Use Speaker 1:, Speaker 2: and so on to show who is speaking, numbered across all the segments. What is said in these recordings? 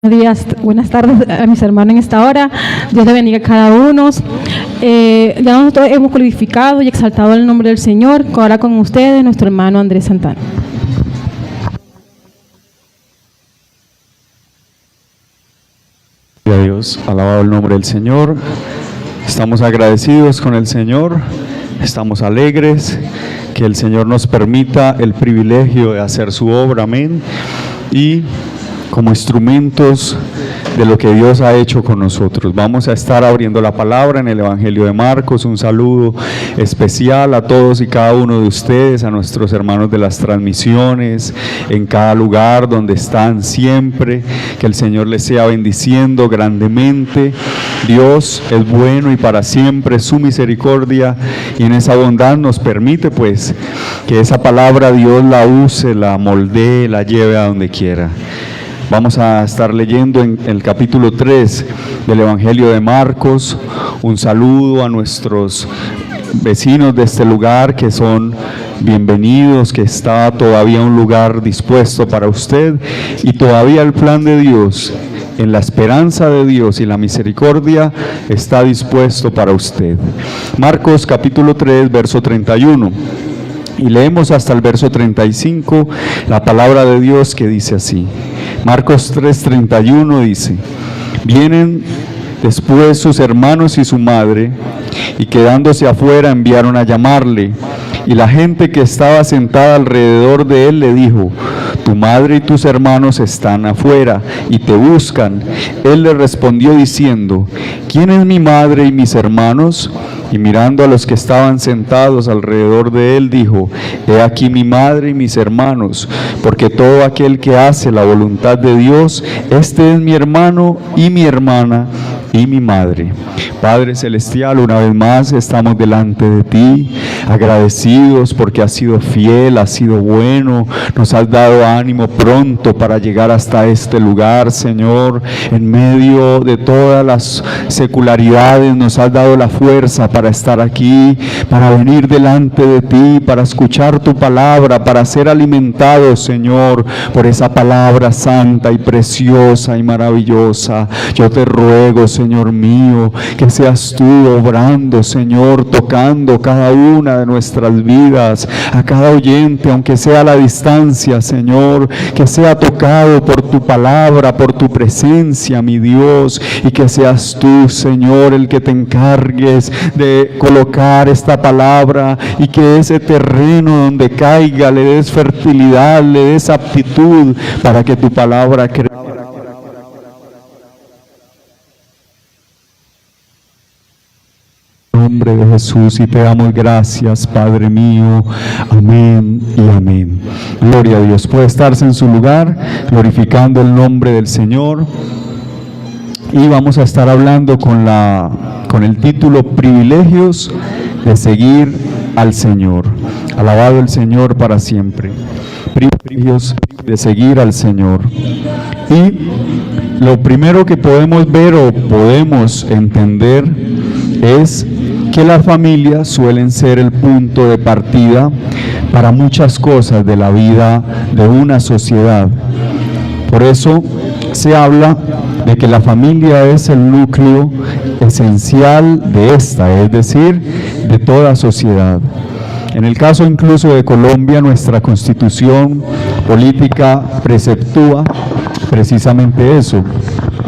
Speaker 1: Buenos días, buenas tardes a mis hermanos en esta hora. Dios le bendiga a cada uno. Ya nosotros hemos glorificado y exaltado el nombre del Señor. Ahora con ustedes, nuestro hermano Andrés Santana.
Speaker 2: Gloria a Dios, alabado el nombre del Señor. Estamos agradecidos con el Señor, estamos alegres que el Señor nos permita el privilegio de hacer su obra, amén, y como instrumentos de lo que Dios ha hecho con nosotros. Vamos a estar abriendo la palabra en el Evangelio de Marcos. Un saludo especial a todos y cada uno de ustedes, a nuestros hermanos de las transmisiones, en cada lugar donde están siempre. Que el Señor les sea bendiciendo grandemente. Dios es bueno y para siempre su misericordia, y en esa bondad nos permite pues que esa palabra Dios la use, la moldee, la lleve a donde quiera. Vamos a estar leyendo en el capítulo 3 del Evangelio de Marcos. Un saludo a nuestros vecinos de este lugar que son bienvenidos, que está todavía un lugar dispuesto para usted, y todavía el plan de Dios, en la esperanza de Dios y la misericordia, está dispuesto para usted. Marcos capítulo 3, verso 31. Y leemos hasta el verso 35, la palabra de Dios que dice así. Marcos 3:31 dice: vienen después sus hermanos y su madre, y quedándose afuera enviaron a llamarle. Y la gente que estaba sentada alrededor de él le dijo: tu madre y tus hermanos están afuera y te buscan. Él le respondió diciendo: ¿quién es mi madre y mis hermanos? Y mirando a los que estaban sentados alrededor de él, dijo: he aquí mi madre y mis hermanos, porque todo aquel que hace la voluntad de Dios, este es mi hermano y mi hermana y mi madre. Padre Celestial, una vez más estamos delante de ti, agradecidos porque has sido fiel, has sido bueno, nos has dado ánimo pronto para llegar hasta este lugar, Señor. En medio de todas las secularidades nos has dado la fuerza para estar aquí, para venir delante de ti, para escuchar tu palabra, para ser alimentados, Señor, por esa palabra santa y preciosa y maravillosa. Yo te ruego, Señor mío, que seas tú obrando, Señor, tocando cada una de nuestras vidas, a cada oyente, aunque sea a la distancia, Señor, que sea tocado por tu palabra, por tu presencia, mi Dios, y que seas tú, Señor, el que te encargues de colocar esta palabra, y que ese terreno donde caiga le des fertilidad, le des aptitud para que tu palabra crezca. En nombre de Jesús, y te damos gracias, Padre mío. Amén y amén. Gloria a Dios. Puede estarse en su lugar glorificando el nombre del Señor. Y vamos a estar hablando con el título Privilegios de seguir al Señor. Alabado el Señor para siempre. Privilegios de seguir al Señor. Y lo primero que podemos ver o podemos entender es que las familias suelen ser el punto de partida para muchas cosas de la vida de una sociedad. Por eso se habla de que la familia es el núcleo esencial de esta, es decir, de toda sociedad. En el caso incluso de Colombia, nuestra constitución política preceptúa precisamente eso,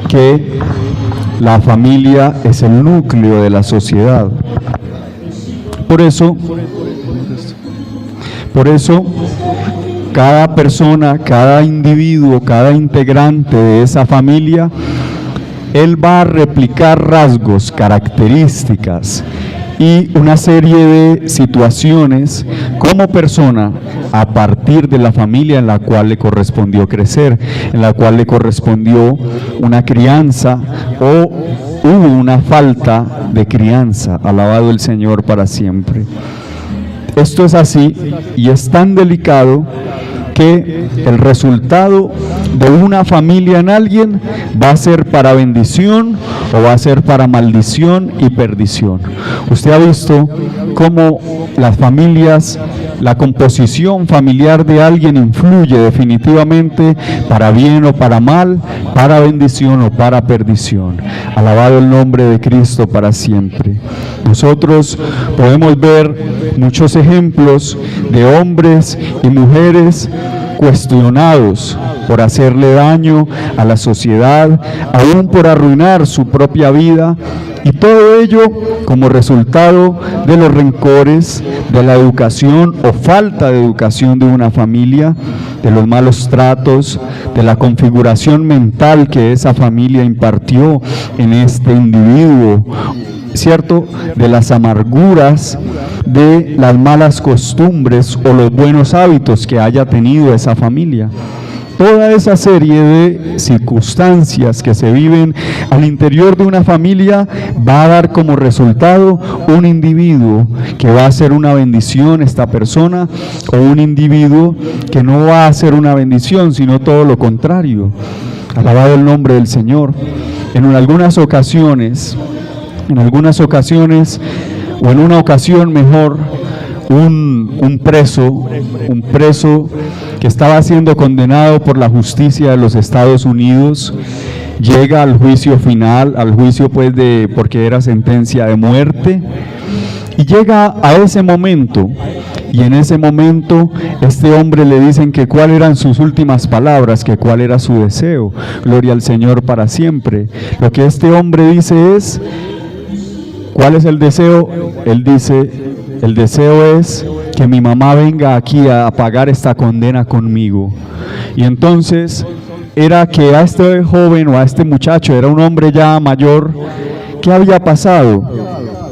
Speaker 2: que la familia es el núcleo de la sociedad. Por eso, cada persona, cada individuo, cada integrante de esa familia, él va a replicar rasgos, características y una serie de situaciones como persona a partir de la familia en la cual le correspondió crecer, en la cual le correspondió una crianza o hubo una falta de crianza. Alabado el Señor para siempre. Esto es así y es tan delicado que que el resultado de una familia en alguien va a ser para bendición o va a ser para maldición y perdición. Usted ha visto cómo las familias, la composición familiar de alguien influye definitivamente para bien o para mal, para bendición o para perdición. Alabado el nombre de Cristo para siempre. Nosotros podemos ver muchos ejemplos de hombres y mujeres cuestionados por hacerle daño a la sociedad, aún por arruinar su propia vida, y todo ello como resultado de los rencores, de la educación o falta de educación de una familia, de los malos tratos, de la configuración mental que esa familia impartió en este individuo, ¿cierto? De las amarguras, de las malas costumbres o los buenos hábitos que haya tenido esa familia. Toda esa serie de circunstancias que se viven al interior de una familia va a dar como resultado un individuo que va a ser una bendición esta persona, o un individuo que no va a ser una bendición, sino todo lo contrario. Alabado el nombre del Señor. En algunas ocasiones, o en una ocasión mejor, un preso que estaba siendo condenado por la justicia de los Estados Unidos, llega al juicio final, al juicio pues porque era sentencia de muerte, y llega a ese momento, y en ese momento este hombre le dicen que cuáles eran sus últimas palabras, que cuál era su deseo. Gloria al Señor para siempre. Lo que este hombre dice es, ¿cuál es el deseo? Él dice, el deseo es que mi mamá venga aquí a pagar esta condena conmigo. Y entonces era que a este joven o a este muchacho, era un hombre ya mayor, ¿qué había pasado?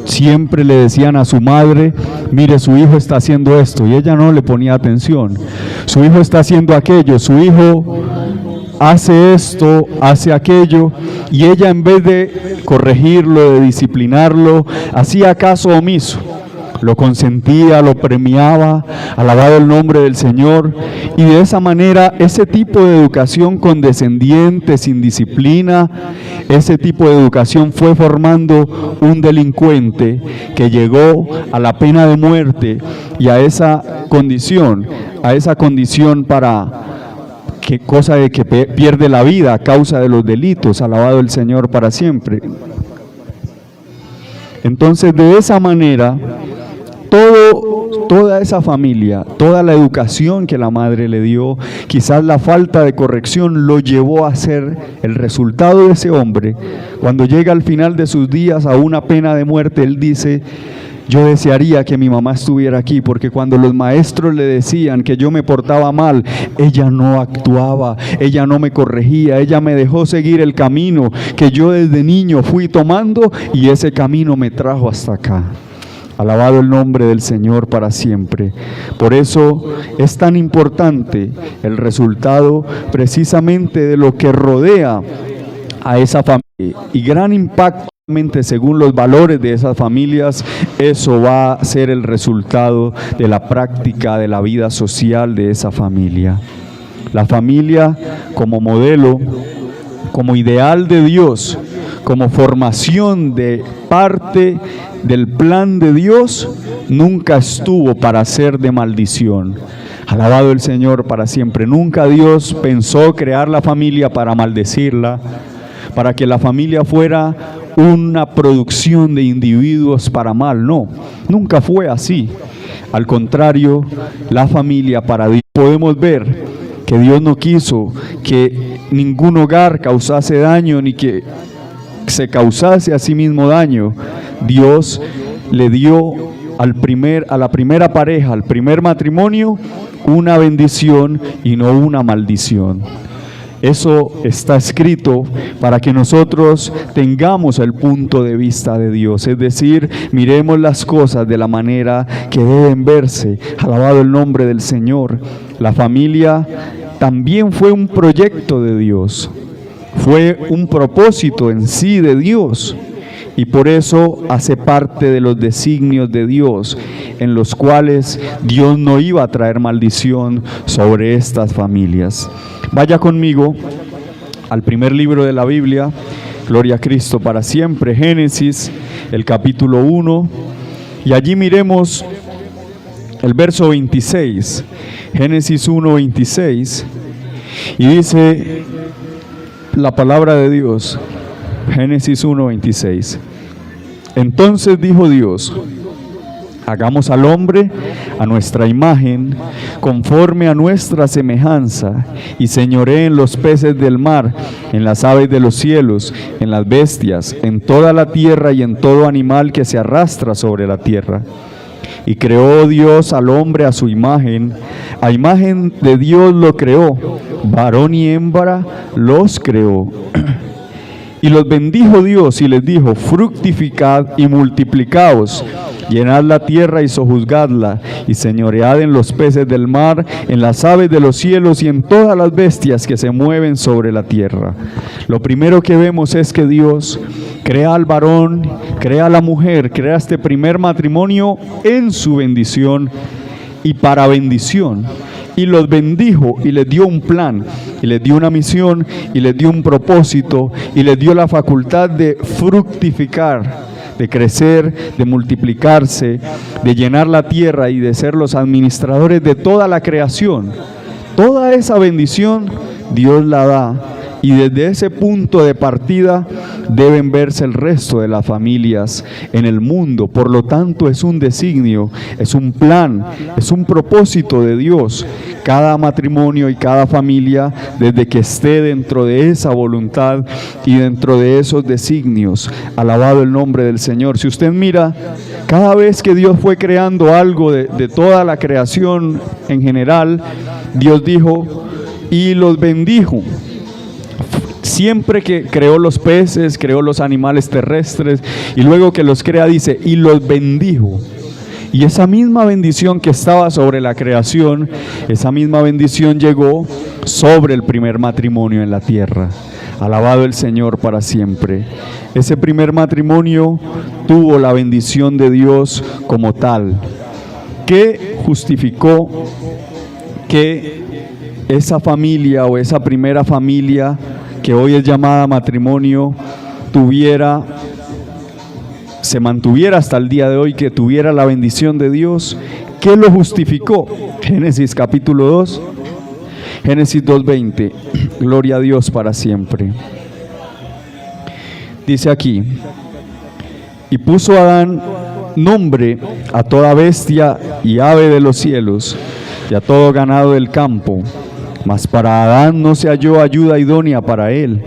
Speaker 2: Siempre le decían a su madre, mire, su hijo está haciendo esto, y ella no le ponía atención. Su hijo está haciendo aquello, su hijo hace esto, hace aquello, y ella, en vez de corregirlo, de disciplinarlo, hacía caso omiso. Lo consentía, lo premiaba, alabado el nombre del Señor, y de esa manera ese tipo de educación condescendiente, sin disciplina, ese tipo de educación fue formando un delincuente que llegó a la pena de muerte y a esa condición para que cosa de que pierde la vida a causa de los delitos, alabado el Señor para siempre. Entonces, de esa manera, toda esa familia, toda la educación que la madre le dio, quizás la falta de corrección lo llevó a ser el resultado de ese hombre. Cuando llega al final de sus días a una pena de muerte, él dice, yo desearía que mi mamá estuviera aquí, porque cuando los maestros le decían que yo me portaba mal, ella no actuaba, ella no me corregía, ella me dejó seguir el camino que yo desde niño fui tomando, y ese camino me trajo hasta acá. Alabado el nombre del Señor para siempre. Por eso es tan importante el resultado precisamente de lo que rodea a esa familia, y gran impacto según los valores de esas familias. Eso va a ser el resultado de la práctica de la vida social de esa familia. La familia como modelo, como ideal de Dios, como formación de parte del plan de Dios, nunca estuvo para ser de maldición. Alabado el Señor para siempre. Nunca Dios pensó crear la familia para maldecirla, para que la familia fuera una producción de individuos para mal. No, nunca fue así. Al contrario, la familia para Dios, podemos ver que Dios no quiso que ningún hogar causase daño, ni que se causase a sí mismo daño. Dios le dio a la primera pareja, al primer matrimonio, una bendición y no una maldición. Eso está escrito para que nosotros tengamos el punto de vista de Dios, es decir, miremos las cosas de la manera que deben verse. Alabado el nombre del Señor. La familia también fue un proyecto de Dios, fue un propósito en sí de Dios. y por eso hace parte de los designios de Dios, en los cuales Dios no iba a traer maldición sobre estas familias. Vaya conmigo al primer libro de la Biblia, Gloria a Cristo para siempre, Génesis, el capítulo 1, y allí miremos el verso 26, Génesis 1, 26, y dice la palabra de Dios, Génesis 1, 26. Entonces dijo Dios: hagamos al hombre a nuestra imagen, conforme a nuestra semejanza, y señoree en los peces del mar, en las aves de los cielos, en las bestias, en toda la tierra y en todo animal que se arrastra sobre la tierra. Y creó Dios al hombre a su imagen, a imagen de Dios lo creó, varón y hembra los creó. Y los bendijo Dios y les dijo: fructificad y multiplicaos, llenad la tierra y sojuzgadla, y señoread en los peces del mar, en las aves de los cielos y en todas las bestias que se mueven sobre la tierra. Lo primero que vemos es que Dios crea al varón, crea a la mujer, crea este primer matrimonio en su bendición y para bendición. Y los bendijo y les dio un plan, y les dio una misión, y les dio un propósito, y les dio la facultad de fructificar, de crecer, de multiplicarse, de llenar la tierra y de ser los administradores de toda la creación. Toda esa bendición Dios la da, y desde ese punto de partida deben verse el resto de las familias en el mundo. Por lo tanto, es un designio, es un plan, es un propósito de Dios. Cada matrimonio y cada familia, desde que esté dentro de esa voluntad y dentro de esos designios. Alabado el nombre del Señor. Si usted mira, cada vez que Dios fue creando algo de toda la creación en general, Dios dijo y los bendijo. Siempre que creó los peces, creó los animales terrestres, y luego que los crea dice, y los bendijo. Y esa misma bendición que estaba sobre la creación, esa misma bendición llegó sobre el primer matrimonio en la tierra. Alabado el Señor para siempre. Ese primer matrimonio tuvo la bendición de Dios como tal, que justificó que esa familia o esa primera familia que hoy es llamada matrimonio, se mantuviera hasta el día de hoy, que tuviera la bendición de Dios. ¿Qué lo justificó? Génesis capítulo 2, Génesis 2:20, gloria a Dios para siempre. Dice aquí: y puso Adán nombre a toda bestia y ave de los cielos, y a todo ganado del campo. Mas para Adán no se halló ayuda idónea para él.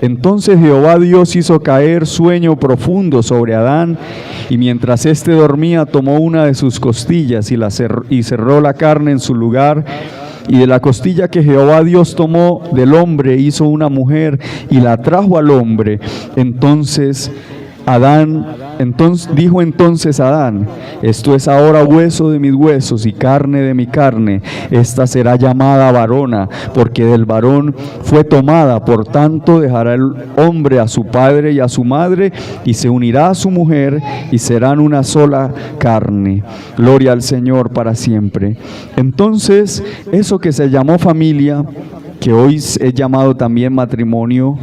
Speaker 2: Entonces Jehová Dios hizo caer sueño profundo sobre Adán, y mientras éste dormía tomó una de sus costillas y cerró la carne en su lugar. Y de la costilla que Jehová Dios tomó del hombre hizo una mujer y la trajo al hombre. Entonces dijo Adán: esto es ahora hueso de mis huesos y carne de mi carne. Esta será llamada varona, porque del varón fue tomada. Por tanto dejará el hombre a su padre y a su madre, y se unirá a su mujer, y serán una sola carne. Gloria al Señor para siempre. Entonces, eso que se llamó familia, que hoy es llamado también matrimonio,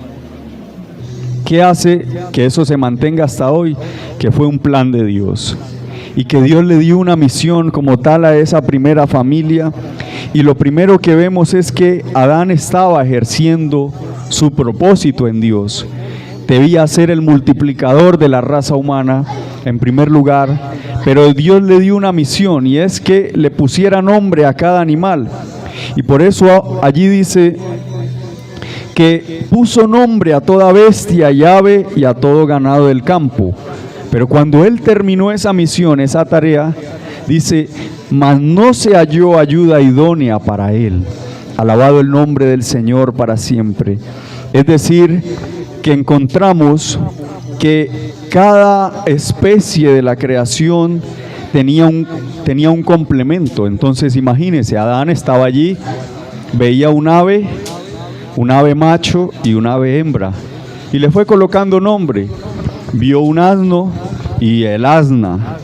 Speaker 2: ¿qué hace que eso se mantenga hasta hoy? Que fue un plan de Dios, y que Dios le dio una misión como tal a esa primera familia. Y lo primero que vemos es que Adán estaba ejerciendo su propósito en Dios. Debía ser el multiplicador de la raza humana en primer lugar, pero Dios le dio una misión, y es que le pusiera nombre a cada animal. Y por eso allí dice que puso nombre a toda bestia y ave y a todo ganado del campo. Pero cuando él terminó esa misión, esa tarea, dice: mas no se halló ayuda idónea para él. Alabado el nombre del Señor para siempre. Es decir, que encontramos que cada especie de la creación tenía un complemento. Entonces imagínense, Adán estaba allí, veía un ave macho y un ave hembra, y le fue colocando nombre. vio un asno y el asna,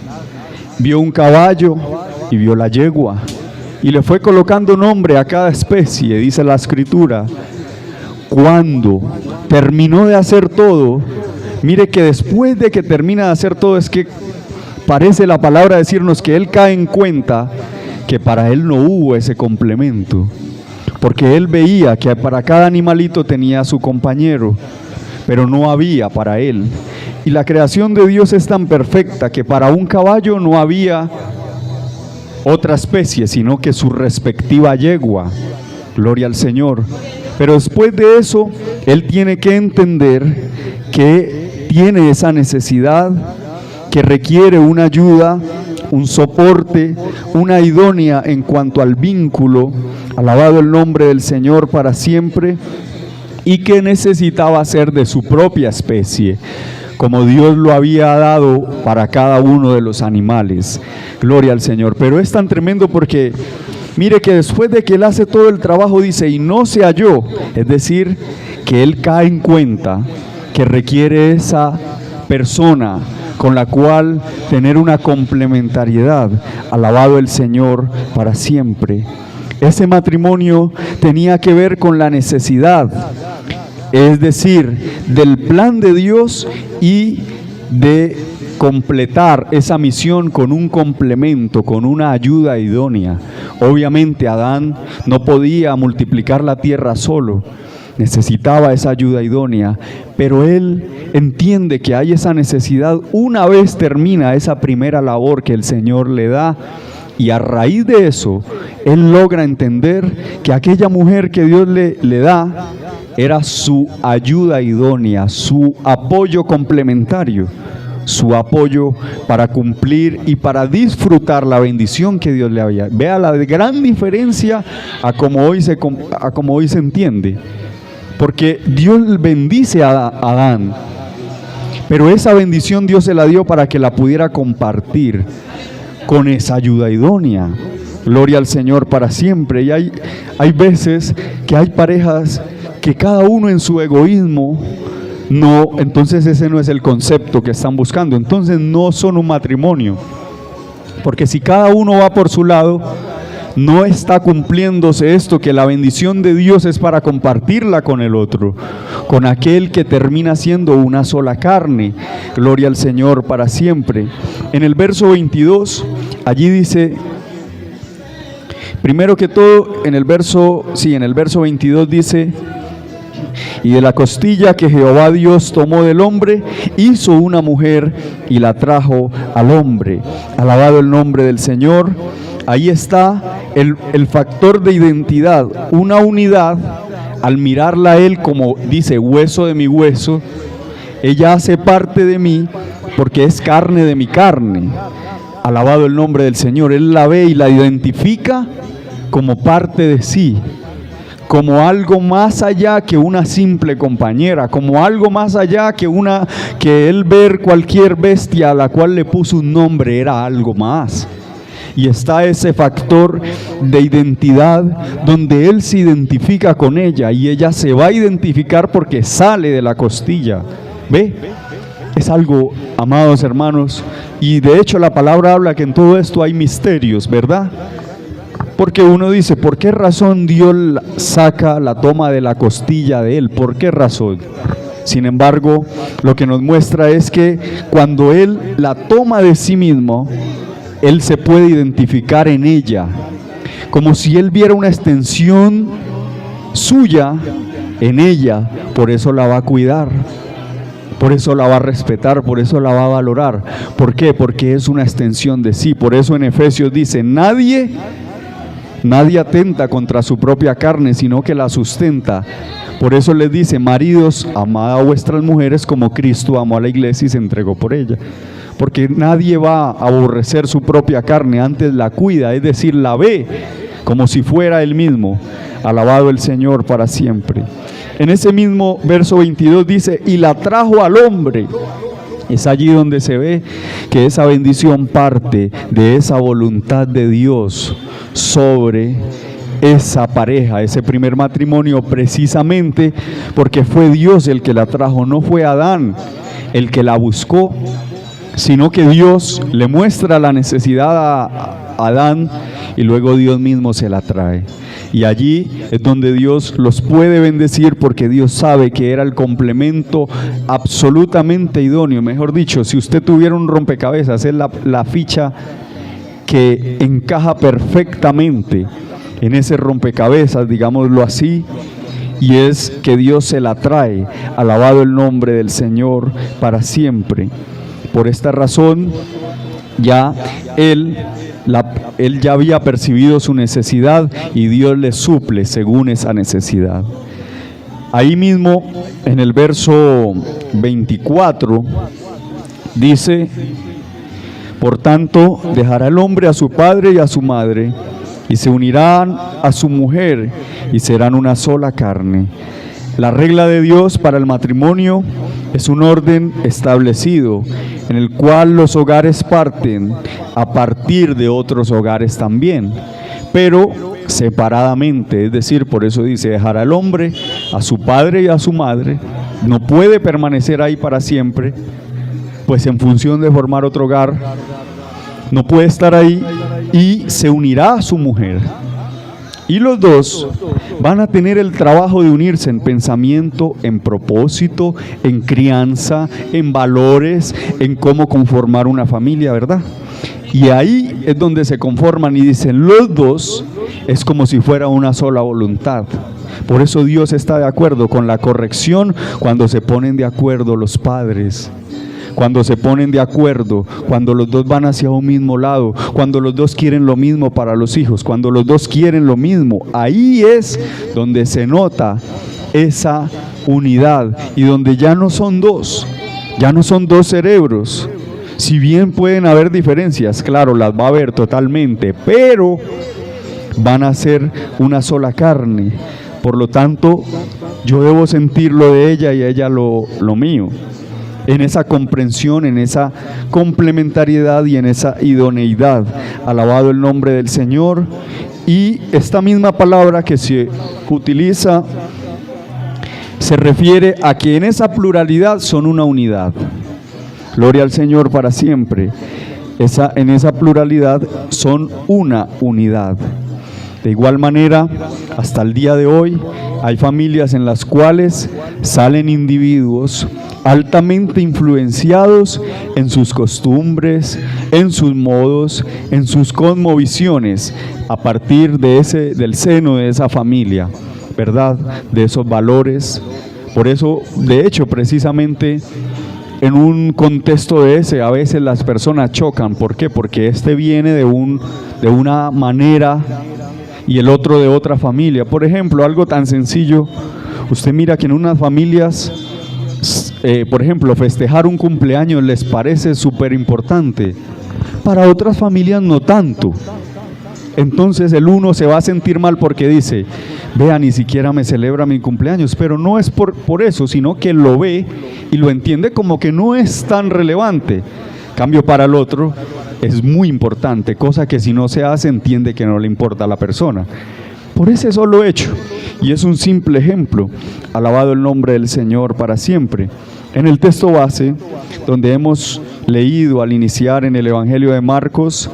Speaker 2: vio un caballo y vio la yegua, y le fue colocando nombre a cada especie, dice la Escritura. Cuando terminó de hacer todo, mire que después de que termina de hacer todo, es que parece la palabra decirnos que él cae en cuenta que para él no hubo ese complemento, porque él veía que para cada animalito tenía su compañero, pero no había para él. Y la creación de Dios es tan perfecta que para un caballo no había otra especie, sino que su respectiva yegua. Gloria al Señor. Pero después de eso, él tiene que entender que tiene esa necesidad, que requiere una ayuda, un soporte, una idónea en cuanto al vínculo, alabado el nombre del Señor para siempre, y que necesitaba ser de su propia especie, como Dios lo había dado para cada uno de los animales. Gloria al Señor. Pero es tan tremendo porque mire que después de que él hace todo el trabajo, dice, y no se halló, es decir, que él cae en cuenta que requiere esa persona con la cual tener una complementariedad. Alabado el Señor para siempre. Ese matrimonio tenía que ver con la necesidad, es decir, del plan de Dios y de completar esa misión con un complemento, con una ayuda idónea. Obviamente Adán no podía multiplicar la tierra solo, necesitaba esa ayuda idónea, pero él entiende que hay esa necesidad una vez termina esa primera labor que el Señor le da, y a raíz de eso, él logra entender que aquella mujer que Dios le da era su ayuda idónea, su apoyo complementario, su apoyo para cumplir y para disfrutar la bendición que Dios le había. Vea la gran diferencia a como hoy se entiende. Porque Dios bendice a Adán, pero esa bendición Dios se la dio para que la pudiera compartir con esa ayuda idónea. Gloria al Señor para siempre. Y hay veces que hay parejas que cada uno en su egoísmo, no, entonces ese no es el concepto que están buscando. Entonces no son un matrimonio. Porque si cada uno va por su lado, no está cumpliéndose esto, que la bendición de Dios es para compartirla con el otro, con aquel que termina siendo una sola carne. Gloria al Señor para siempre. En el verso 22, allí dice, primero que todo, en el verso 22 dice, y de la costilla que Jehová Dios tomó del hombre, hizo una mujer y la trajo al hombre. Alabado el nombre del Señor. Ahí está el factor de identidad, una unidad. Al mirarla a él como dice, hueso de mi hueso, ella hace parte de mí porque es carne de mi carne. Alabado el nombre del Señor. Él la ve y la identifica como parte de sí, como algo más allá que una simple compañera, como algo más allá que él ver cualquier bestia a la cual le puso un nombre, era algo más. Y está ese factor de identidad donde él se identifica con ella y ella se va a identificar porque sale de la costilla. ¿Ve? Es algo, amados hermanos, y de hecho la palabra habla que en todo esto hay misterios, ¿verdad? Porque uno dice, ¿por qué razón Dios saca la toma de la costilla de él? ¿Por qué razón? Sin embargo, lo que nos muestra es que cuando él la toma de sí mismo, él se puede identificar en ella, como si él viera una extensión suya en ella. Por eso la va a cuidar, por eso la va a respetar, por eso la va a valorar. ¿Por qué? Porque es una extensión de sí. Por eso en Efesios dice, nadie atenta contra su propia carne, sino que la sustenta. Por eso les dice, maridos, amad a vuestras mujeres como Cristo amó a la iglesia y se entregó por ella. Porque nadie va a aborrecer su propia carne, antes la cuida, es decir, la ve como si fuera él mismo. Alabado el Señor para siempre. En ese mismo verso 22 dice, y la trajo al hombre. Es allí donde se ve que esa bendición parte de esa voluntad de Dios sobre esa pareja, ese primer matrimonio, precisamente porque fue Dios el que la trajo, no fue Adán el que la buscó, sino que Dios le muestra la necesidad a Adán y luego Dios mismo se la trae. Y allí es donde Dios los puede bendecir, porque Dios sabe que era el complemento absolutamente idóneo. Mejor dicho, si usted tuviera un rompecabezas, es la ficha que encaja perfectamente en ese rompecabezas, digámoslo así, y es que Dios se la trae. Alabado el nombre del Señor para siempre. Por esta razón, ya Él ya había percibido su necesidad y Dios le suple según esa necesidad. Ahí mismo, en el verso 24, dice: por tanto, dejará el hombre a su padre y a su madre, y se unirán a su mujer, y serán una sola carne. La regla de Dios para el matrimonio es un orden establecido, en el cual los hogares parten a partir de otros hogares también, pero separadamente. Es decir, por eso dice: dejará el hombre a su padre y a su madre. No puede permanecer ahí para siempre, pues en función de formar otro hogar, no puede estar ahí, y se unirá a su mujer. Y los dos van a tener el trabajo de unirse en pensamiento, en propósito, en crianza, en valores, en cómo conformar una familia, ¿verdad? Y ahí es donde se conforman y dicen: los dos es como si fuera una sola voluntad. Por eso Dios está de acuerdo con la corrección cuando se ponen de acuerdo los padres. Cuando se ponen de acuerdo, cuando los dos van hacia un mismo lado, cuando los dos quieren lo mismo para los hijos, cuando los dos quieren lo mismo, ahí es donde se nota esa unidad y donde ya no son dos cerebros. Si bien pueden haber diferencias, claro, las va a haber totalmente, pero van a ser una sola carne. Por lo tanto, yo debo sentir lo de ella y ella lo mío. En esa comprensión, en esa complementariedad y en esa idoneidad. Alabado el nombre del Señor. Y esta misma palabra que se utiliza se refiere a que en esa pluralidad son una unidad. Gloria al Señor para siempre. En esa pluralidad son una unidad. De igual manera, hasta el día de hoy, hay familias en las cuales salen individuos altamente influenciados en sus costumbres, en sus modos, en sus cosmovisiones, a partir del seno de esa familia, ¿verdad? De esos valores. Por eso, de hecho, precisamente en un contexto de ese, a veces las personas chocan. ¿Por qué? Porque este viene de una manera y el otro de otra familia. Por ejemplo, algo tan sencillo, usted mira que en unas familias, por ejemplo, festejar un cumpleaños les parece súper importante, para otras familias no tanto. Entonces el uno se va a sentir mal porque dice: vea, ni siquiera me celebra mi cumpleaños, pero no es por eso, sino que lo ve y lo entiende como que no es tan relevante. Cambio para el otro es muy importante, cosa que si no se hace entiende que no le importa a la persona. Por ese solo hecho, y es un simple ejemplo. Alabado el nombre del Señor para siempre. En el texto base, donde hemos leído al iniciar en el Evangelio de Marcos,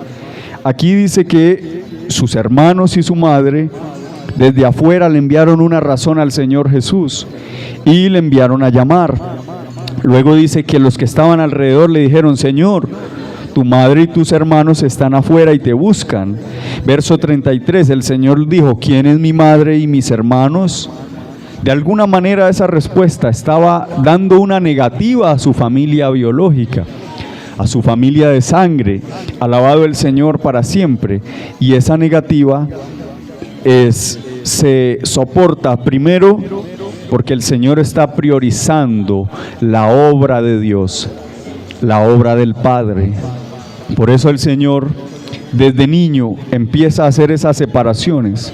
Speaker 2: aquí dice que sus hermanos y su madre desde afuera le enviaron una razón al Señor Jesús y le enviaron a llamar. Luego dice que los que estaban alrededor le dijeron: Señor, tu madre y tus hermanos están afuera y te buscan. Verso 33, el Señor dijo: ¿quién es mi madre y mis hermanos? De alguna manera esa respuesta estaba dando una negativa a su familia biológica, a su familia de sangre. Alabado el Señor para siempre. Y esa negativa se soporta primero porque el Señor está priorizando la obra de Dios, la obra del Padre. Por eso el Señor desde niño empieza a hacer esas separaciones.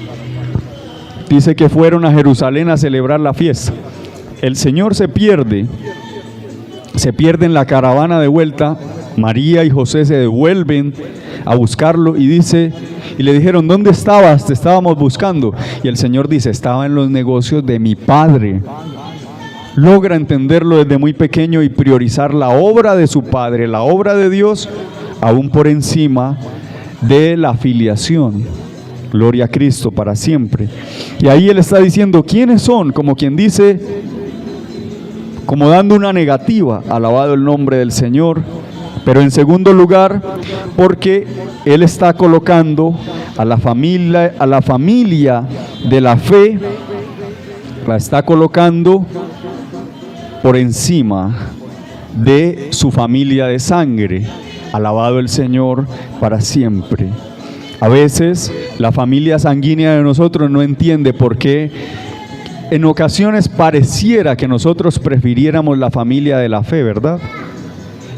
Speaker 2: Dice que fueron a Jerusalén a celebrar la fiesta. El Señor se pierde en la caravana de vuelta. María y José se devuelven a buscarlo y le dijeron: ¿dónde estabas? Te estábamos buscando. Y el Señor dice: estaba en los negocios de mi Padre. logra entenderlo desde muy pequeño y priorizar la obra de su padre, la obra de Dios, aún por encima de la filiación. Gloria a Cristo para siempre. Y ahí él está diciendo, ¿quiénes son? Como quien dice, como dando una negativa, alabado el nombre del Señor. Pero en segundo lugar, porque él está colocando a la familia de la fe, la está colocando por encima de su familia de sangre. Alabado el Señor para siempre. A veces la familia sanguínea de nosotros no entiende por qué en ocasiones pareciera que nosotros prefiriéramos la familia de la fe, ¿verdad?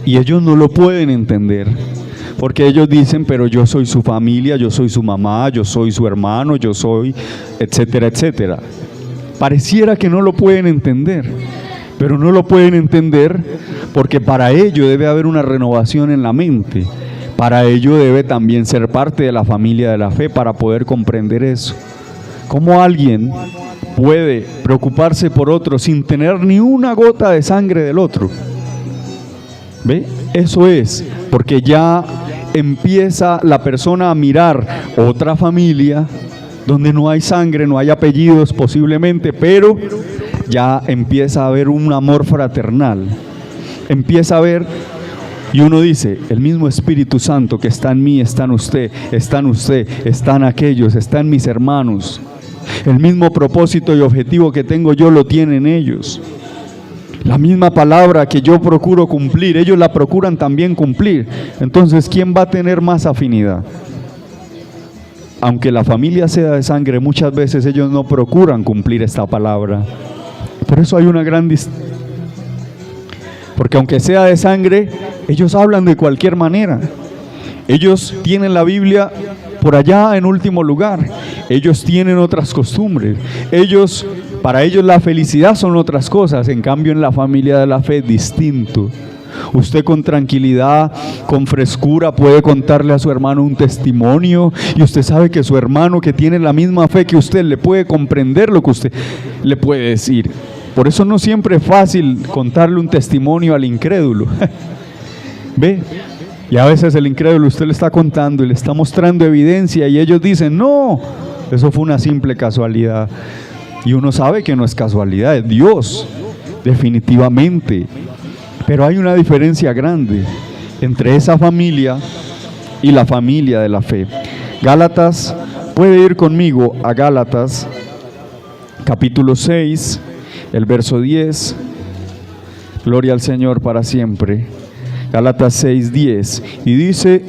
Speaker 2: Y ellos no lo pueden entender, porque ellos dicen, pero yo soy su familia, yo soy su mamá, yo soy su hermano, yo soy, etcétera, etcétera. Pareciera que no lo pueden entender, pero no lo pueden entender porque para ello debe haber una renovación en la mente. Para ello debe también ser parte de la familia de la fe para poder comprender eso. ¿Cómo alguien puede preocuparse por otro sin tener ni una gota de sangre del otro? ¿Ve? Eso es, porque ya empieza la persona a mirar otra familia donde no hay sangre, no hay apellidos posiblemente, pero ya empieza a haber un amor fraternal. Empieza a haber, y uno dice, el mismo Espíritu Santo que está en mí, está en usted, están aquellos, están mis hermanos. El mismo propósito y objetivo que tengo yo lo tienen ellos. La misma palabra que yo procuro cumplir, ellos la procuran también cumplir. Entonces, ¿quién va a tener más afinidad? Aunque la familia sea de sangre, muchas veces ellos no procuran cumplir esta palabra. Por eso hay una gran distancia. Porque aunque sea de sangre, ellos hablan de cualquier manera. Ellos tienen la Biblia por allá en último lugar. Ellos tienen otras costumbres. Para ellos la felicidad son otras cosas. En cambio, en la familia de la fe es distinto. Usted con tranquilidad, con frescura puede contarle a su hermano un testimonio y usted sabe que su hermano que tiene la misma fe que usted le puede comprender lo que usted le puede decir. Por eso no siempre es fácil contarle un testimonio al incrédulo. ¿Ve? Y a veces el incrédulo usted le está contando y le está mostrando evidencia y ellos dicen, no, eso fue una simple casualidad. Y uno sabe que no es casualidad, es Dios, definitivamente. Pero hay una diferencia grande entre esa familia y la familia de la fe. Gálatas, puede ir conmigo a Gálatas, capítulo 6, el verso 10. Gloria al Señor para siempre. Gálatas 6, 10. Y dice,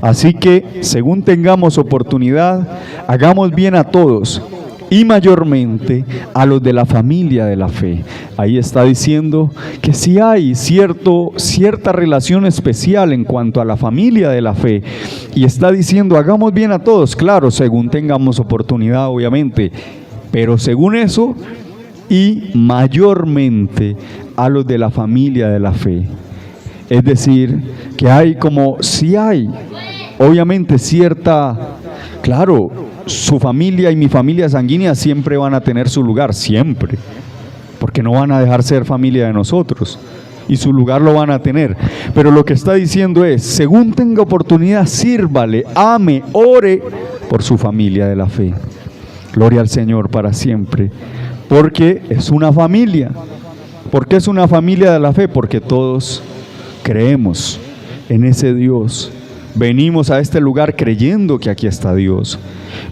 Speaker 2: así que, según tengamos oportunidad, hagamos bien a todos, y mayormente a los de la familia de la fe. Ahí está diciendo que si hay cierta relación especial en cuanto a la familia de la fe, y está diciendo hagamos bien a todos, claro, según tengamos oportunidad obviamente, pero según eso, y mayormente a los de la familia de la fe. Es decir, que hay como, si hay, obviamente claro, su familia y mi familia sanguínea siempre van a tener su lugar, siempre, porque no van a dejar ser familia de nosotros, y su lugar lo van a tener. Pero lo que está diciendo es, según tenga oportunidad, sírvale, ame, ore por su familia de la fe. Gloria al Señor para siempre, porque es una familia. ¿Por qué es una familia de la fe? Porque todos creemos en ese Dios. Venimos a este lugar creyendo que aquí está Dios.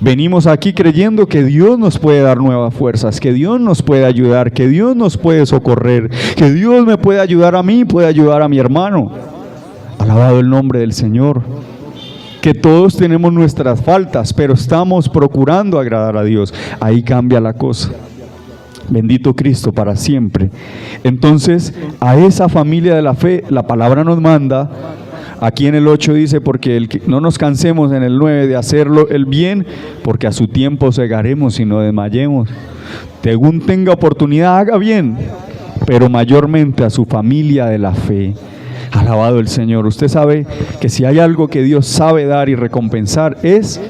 Speaker 2: Venimos aquí creyendo que Dios nos puede dar nuevas fuerzas, que Dios nos puede ayudar, que Dios nos puede socorrer, que Dios me puede ayudar a mí, puede ayudar a mi hermano. Alabado el nombre del Señor. Que todos tenemos nuestras faltas, pero estamos procurando agradar a Dios. Ahí cambia la cosa. Bendito Cristo para siempre. Entonces, a esa familia de la fe, la palabra nos manda. Aquí en el 8 dice, porque no nos cansemos en el 9 de hacerlo el bien, porque a su tiempo segaremos y no desmayemos. Según tenga oportunidad, haga bien, pero mayormente a su familia de la fe. Alabado el Señor. Usted sabe que si hay algo que Dios sabe dar y recompensar, es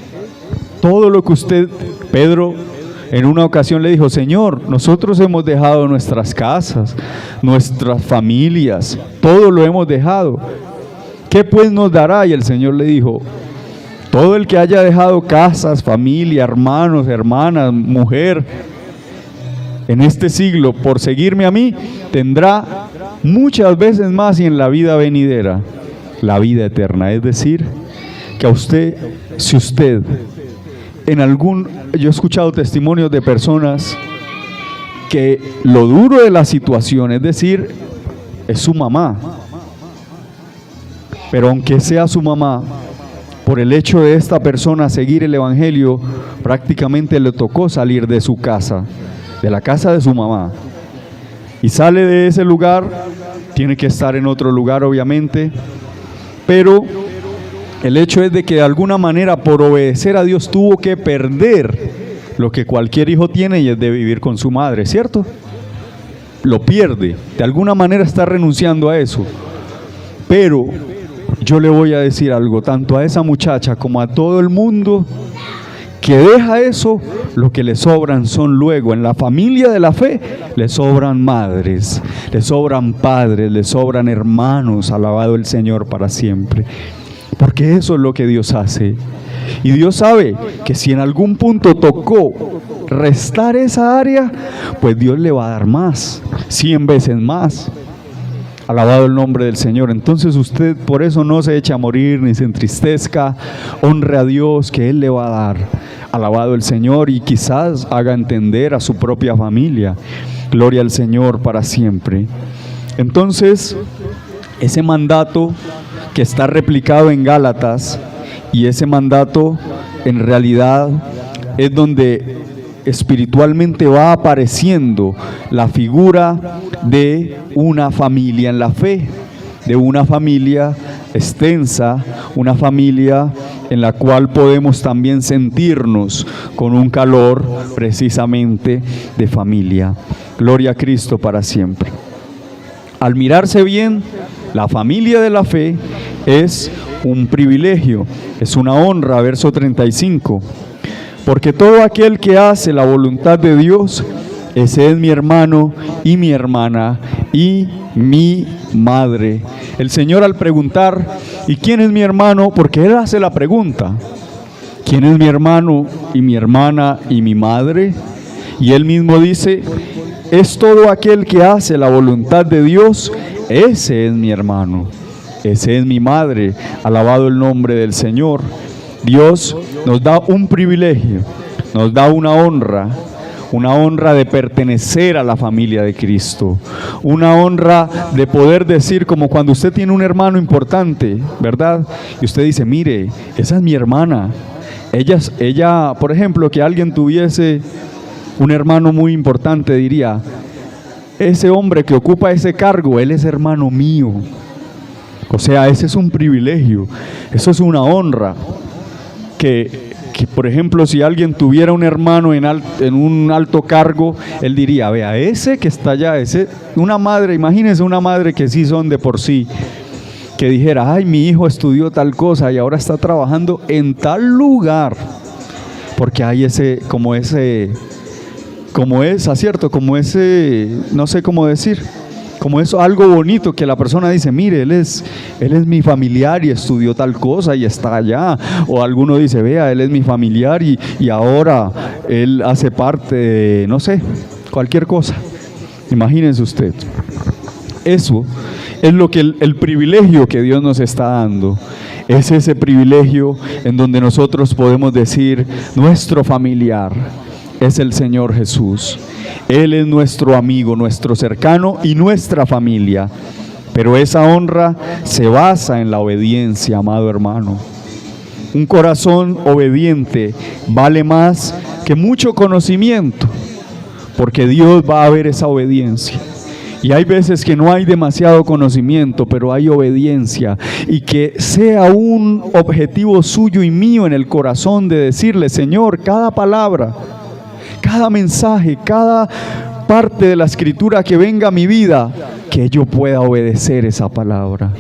Speaker 2: todo lo que usted, Pedro, en una ocasión le dijo: Señor, nosotros hemos dejado nuestras casas, nuestras familias, todo lo hemos dejado. ¿Qué pues nos dará? Y el Señor le dijo: todo el que haya dejado casas, familia, hermanos, hermanas, mujer, en este siglo, por seguirme a mí, tendrá muchas veces más y en la vida venidera, la vida eterna. Es decir, que a usted, si usted, yo he escuchado testimonios de personas que lo duro de la situación, es decir, es su mamá, pero aunque sea su mamá, por el hecho de esta persona seguir el evangelio, prácticamente le tocó salir de su casa, de la casa de su mamá, y sale de ese lugar, tiene que estar en otro lugar obviamente, pero el hecho es de que de alguna manera por obedecer a Dios tuvo que perder lo que cualquier hijo tiene, y es de vivir con su madre, ¿cierto? Lo pierde, de alguna manera está renunciando a eso. Pero yo le voy a decir algo, tanto a esa muchacha como a todo el mundo que deja eso, lo que le sobran son luego, en la familia de la fe, le sobran madres, le sobran padres, le sobran hermanos, alabado el Señor para siempre. Porque eso es lo que Dios hace. Y Dios sabe que si en algún punto tocó restar esa área, pues Dios le va a dar más, 100 veces más. Alabado el nombre del Señor. Entonces usted por eso no se echa a morir ni se entristezca, honre a Dios que Él le va a dar. Alabado el Señor, y quizás haga entender a su propia familia. Gloria al Señor para siempre. Entonces, ese mandato que está replicado en Gálatas, y ese mandato en realidad es donde espiritualmente va apareciendo la figura de una familia en la fe, de una familia extensa, una familia en la cual podemos también sentirnos con un calor precisamente de familia. Gloria a Cristo para siempre. Al mirarse bien, la familia de la fe es un privilegio, es una honra, verso 35. Porque todo aquel que hace la voluntad de Dios, ese es mi hermano y mi hermana y mi madre. El Señor, al preguntar, ¿y quién es mi hermano? Porque Él hace la pregunta, ¿quién es mi hermano y mi hermana y mi madre? Y Él mismo dice, es todo aquel que hace la voluntad de Dios, ese es mi hermano, ese es mi madre. Alabado el nombre del Señor. Dios nos da un privilegio, nos da una honra de pertenecer a la familia de Cristo, una honra de poder decir, como cuando usted tiene un hermano importante, ¿verdad? Y usted dice, mire, esa es mi hermana. Ella, por ejemplo, que alguien tuviese un hermano muy importante, diría, ese hombre que ocupa ese cargo, él es hermano mío. O sea, ese es un privilegio, eso es una honra. Que por ejemplo, si alguien tuviera un hermano en un alto cargo, él diría, vea, ese que está allá, una madre, imagínense una madre que sí son de por sí, que dijera, ay, mi hijo estudió tal cosa y ahora está trabajando en tal lugar, porque hay no sé cómo decir, como eso, algo bonito que la persona dice, mire, él es mi familiar y estudió tal cosa y está allá. O alguno dice, vea, él es mi familiar y ahora él hace parte de, no sé, cualquier cosa. Imagínense usted. Eso es lo que el privilegio que Dios nos está dando. Es ese privilegio en donde nosotros podemos decir, nuestro familiar es el Señor Jesús. Él es nuestro amigo, nuestro cercano y nuestra familia. Pero esa honra se basa en la obediencia, amado hermano. Un corazón obediente vale más que mucho conocimiento, porque Dios va a ver esa obediencia. Y hay veces que no hay demasiado conocimiento, pero hay obediencia. Y que sea un objetivo suyo y mío en el corazón de decirle, Señor, cada palabra, cada mensaje, cada parte de la Escritura que venga a mi vida, que yo pueda obedecer esa palabra.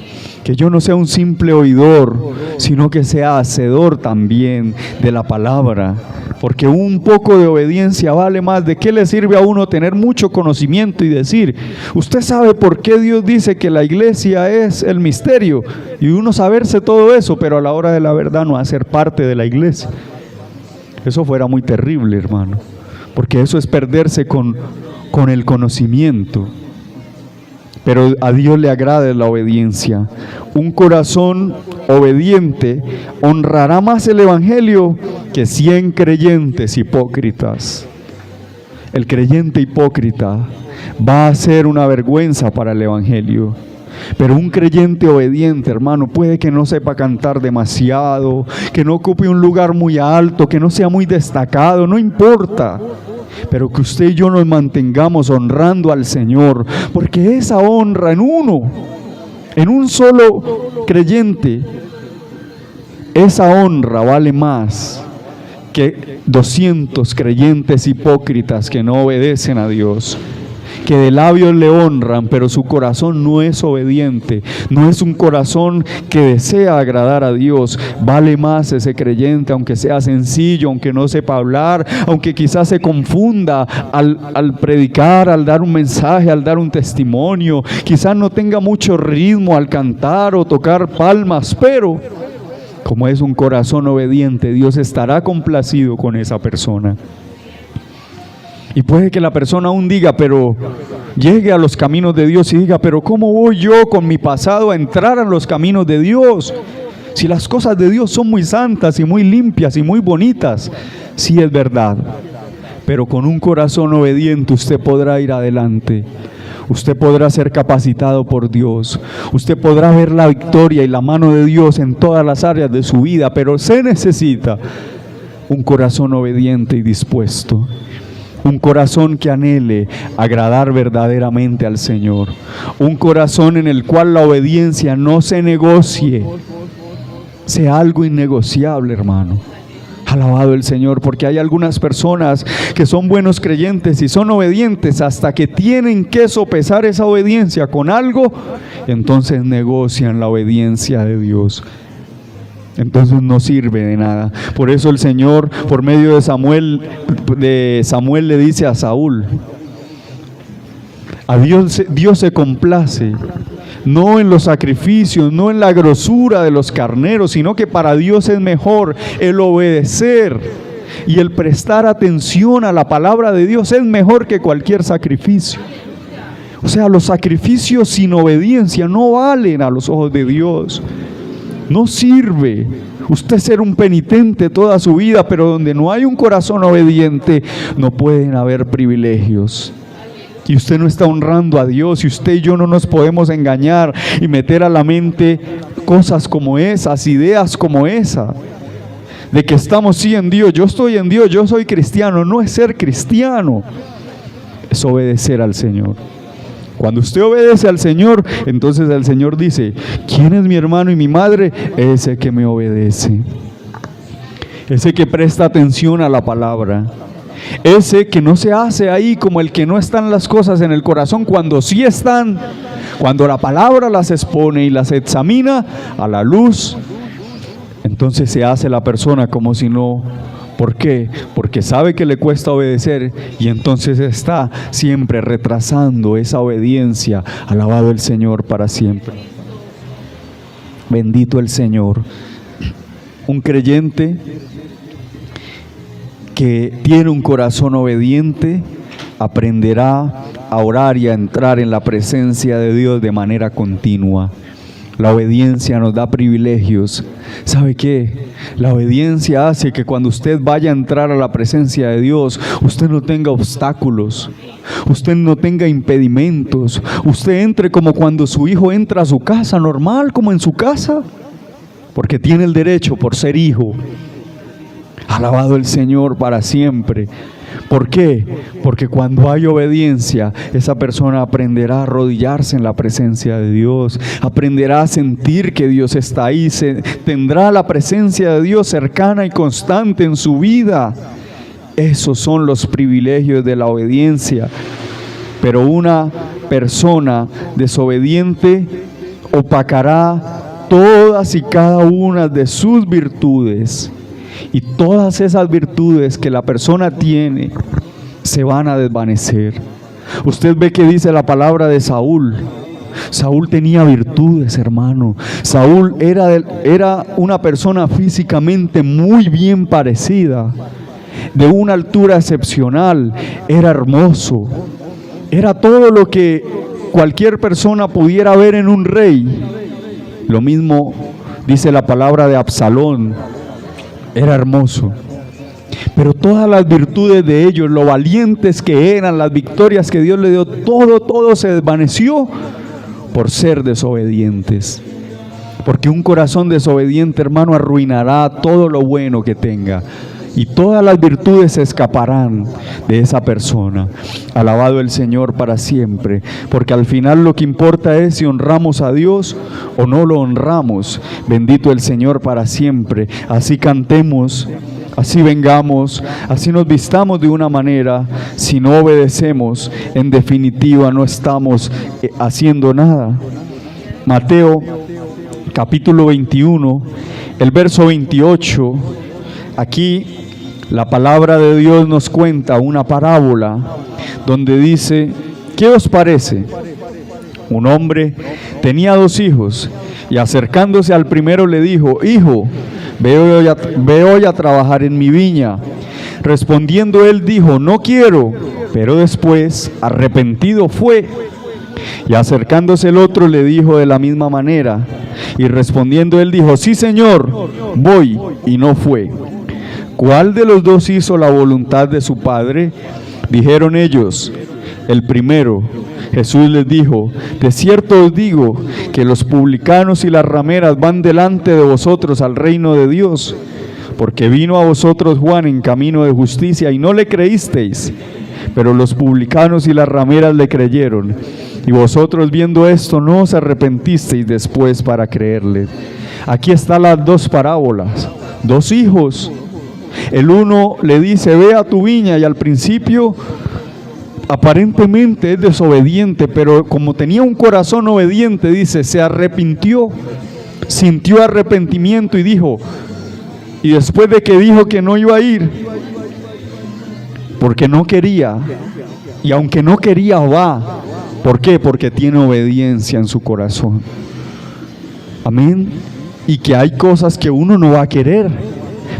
Speaker 2: Que yo no sea un simple oidor, sino que sea hacedor también de la palabra. Porque un poco de obediencia vale más. ¿De qué le sirve a uno tener mucho conocimiento y decir, usted sabe por qué Dios dice que la iglesia es el misterio? Y uno saberse todo eso, pero a la hora de la verdad no hacer parte de la iglesia. Eso fuera muy terrible, hermano. Porque eso es perderse con el conocimiento. Pero a Dios le agrada la obediencia. Un corazón obediente honrará más el evangelio que 100 creyentes hipócritas. El creyente hipócrita va a ser una vergüenza para el evangelio. Pero un creyente obediente, hermano, puede que no sepa cantar demasiado, que no ocupe un lugar muy alto, que no sea muy destacado, no importa. Pero que usted y yo nos mantengamos honrando al Señor, porque esa honra en un solo creyente, esa honra vale más que 200 creyentes hipócritas que no obedecen a Dios, que de labios le honran, pero su corazón no es obediente, no es un corazón que desea agradar a Dios. Vale más ese creyente, aunque sea sencillo, aunque no sepa hablar, aunque quizás se confunda al predicar, al dar un mensaje, al dar un testimonio, quizás no tenga mucho ritmo al cantar o tocar palmas, pero como es un corazón obediente, Dios estará complacido con esa persona. Y puede que la persona aún diga, pero llegue a los caminos de Dios y diga, pero ¿cómo voy yo con mi pasado a entrar a los caminos de Dios? Si las cosas de Dios son muy santas y muy limpias y muy bonitas. Sí, es verdad, pero con un corazón obediente usted podrá ir adelante. Usted podrá ser capacitado por Dios. Usted podrá ver la victoria y la mano de Dios en todas las áreas de su vida, pero se necesita un corazón obediente y dispuesto. Un corazón que anhele agradar verdaderamente al Señor. Un corazón en el cual la obediencia no se negocie. Sea algo innegociable, hermano. Alabado el Señor, porque hay algunas personas que son buenos creyentes y son obedientes hasta que tienen que sopesar esa obediencia con algo, entonces negocian la obediencia de Dios. Entonces no sirve de nada. Por eso el Señor, por medio de Samuel le dice a Saúl, a Dios se complace, no en los sacrificios, no en la grosura de los carneros, sino que para Dios es mejor el obedecer y el prestar atención a la palabra de Dios es mejor que cualquier sacrificio. O sea, los sacrificios sin obediencia no valen a los ojos de Dios. No sirve usted ser un penitente toda su vida, pero donde no hay un corazón obediente, no pueden haber privilegios. Y usted no está honrando a Dios, y usted y yo no nos podemos engañar y meter a la mente cosas como esas, ideas como esa, de que estamos sí en Dios, yo estoy en Dios, yo soy cristiano. No es ser cristiano, es obedecer al Señor. Cuando usted obedece al Señor, entonces el Señor dice, ¿quién es mi hermano y mi madre? Ese que me obedece, ese que presta atención a la palabra, ese que no se hace ahí como el que no están las cosas en el corazón, cuando sí están, cuando la palabra las expone y las examina a la luz, entonces se hace la persona como si no. ¿Por qué? Porque sabe que le cuesta obedecer y entonces está siempre retrasando esa obediencia. Alabado el Señor para siempre. Bendito el Señor. Un creyente que tiene un corazón obediente aprenderá a orar y a entrar en la presencia de Dios de manera continua. La obediencia nos da privilegios. ¿Sabe qué? La obediencia hace que cuando usted vaya a entrar a la presencia de Dios, usted no tenga obstáculos, usted no tenga impedimentos. Usted entre como cuando su hijo entra a su casa, normal, como en su casa, porque tiene el derecho por ser hijo. Alabado el Señor para siempre. ¿Por qué? Porque cuando hay obediencia, esa persona aprenderá a arrodillarse en la presencia de Dios, aprenderá a sentir que Dios está ahí, tendrá la presencia de Dios cercana y constante en su vida. Esos son los privilegios de la obediencia. pero una persona desobediente opacará todas y cada una de sus virtudes, y todas esas virtudes que la persona tiene se van a desvanecer. Usted ve que dice la palabra de Saúl. Saúl tenía virtudes, hermano. Saúl era una persona físicamente muy bien parecida, de una altura excepcional, era hermoso, era todo lo que cualquier persona pudiera ver en un rey. Lo mismo dice la palabra de Absalón, era hermoso. Pero todas las virtudes de ellos, lo valientes que eran, las victorias que Dios le dio, todo se desvaneció por ser desobedientes. Porque un corazón desobediente, hermano, arruinará todo lo bueno que tenga, y todas las virtudes se escaparán de esa persona. Alabado el Señor para siempre, porque al final lo que importa es si honramos a Dios o no lo honramos. Bendito el Señor para siempre. Así cantemos, así vengamos, así nos vistamos de una manera, si no obedecemos, en definitiva no estamos haciendo nada. Mateo capítulo 21, el verso 28, aquí la palabra de Dios nos cuenta una parábola donde dice: ¿qué os parece? Un hombre tenía 2 hijos, y acercándose al primero le dijo: hijo, ve hoy a trabajar en mi viña. Respondiendo él dijo: no quiero. Pero después, arrepentido fue. Y acercándose el otro le dijo de la misma manera. Y respondiendo él dijo: sí, Señor, voy. Y no fue. ¿Cuál de los 2 hizo la voluntad de su padre? Dijeron ellos: el primero. Jesús les dijo: de cierto os digo que los publicanos y las rameras van delante de vosotros al reino de Dios. Porque vino a vosotros Juan en camino de justicia y no le creísteis, pero los publicanos y las rameras le creyeron. Y vosotros, viendo esto, no os arrepentisteis después para creerle. Aquí están las 2 parábolas. 2 hijos. El uno le dice: ve a tu viña, y al principio aparentemente es desobediente, pero como tenía un corazón obediente, dice, se arrepintió, sintió arrepentimiento y dijo, y después de que dijo que no iba a ir, porque no quería, y aunque no quería va. ¿Por qué? Porque tiene obediencia en su corazón. Amén. Y que hay cosas que uno no va a querer,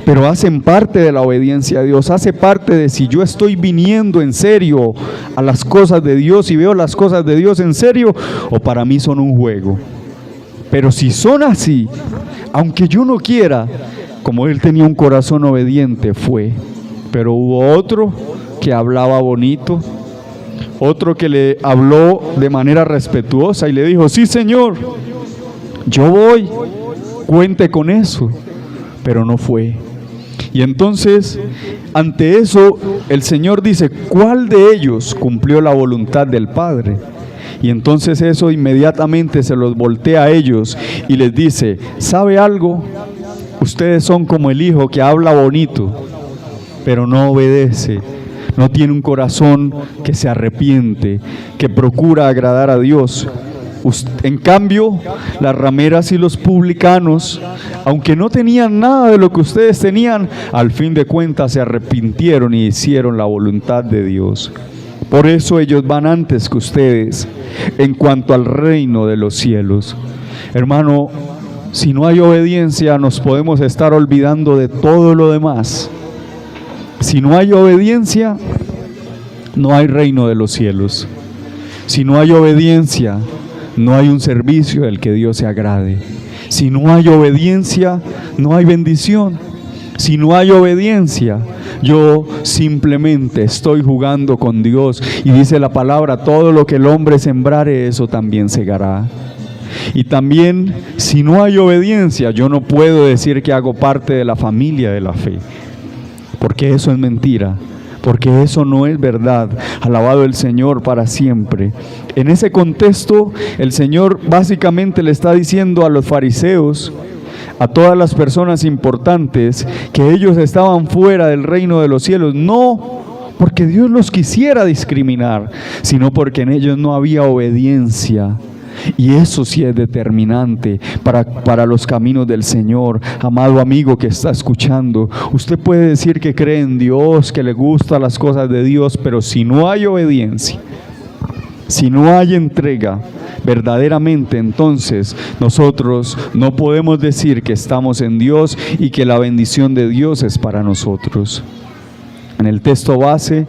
Speaker 2: pero hacen parte de la obediencia a Dios, hace parte de si yo estoy viniendo en serio a las cosas de Dios y veo las cosas de Dios en serio, o para mí son un juego. Pero si son así, aunque yo no quiera, como él tenía un corazón obediente, fue. Pero hubo otro que hablaba bonito, otro que le habló de manera respetuosa y le dijo: sí, Señor, yo voy, cuente con eso. Pero no fue. Y entonces, ante eso, el Señor dice: ¿cuál de ellos cumplió la voluntad del Padre? Y entonces eso inmediatamente se los voltea a ellos y les dice: ¿sabe algo? Ustedes son como el hijo que habla bonito, pero no obedece, no tiene un corazón que se arrepiente, que procura agradar a Dios. En cambio, las rameras y los publicanos, aunque no tenían nada de lo que ustedes tenían, al fin de cuentas se arrepintieron y hicieron la voluntad de Dios. Por eso ellos van antes que ustedes en cuanto al reino de los cielos. Hermano, si no hay obediencia, nos podemos estar olvidando de todo lo demás. Si no hay obediencia, no hay reino de los cielos. Si no hay obediencia, no hay un servicio del que Dios se agrade. Si no hay obediencia, no hay bendición. Si no hay obediencia, yo simplemente estoy jugando con Dios. Y dice la palabra: todo lo que el hombre sembrare, eso también segará. Y también, si no hay obediencia, yo no puedo decir que hago parte de la familia de la fe, porque eso es mentira, porque eso no es verdad. Alabado el Señor para siempre. En ese contexto, el Señor básicamente le está diciendo a los fariseos, a todas las personas importantes, que ellos estaban fuera del reino de los cielos, no porque Dios los quisiera discriminar, sino porque en ellos no había obediencia. Y eso sí es determinante para los caminos del Señor. Amado amigo que está escuchando, usted puede decir que cree en Dios, que le gustan las cosas de Dios, pero si no hay obediencia, si no hay entrega, verdaderamente entonces nosotros no podemos decir que estamos en Dios y que la bendición de Dios es para nosotros. En el texto base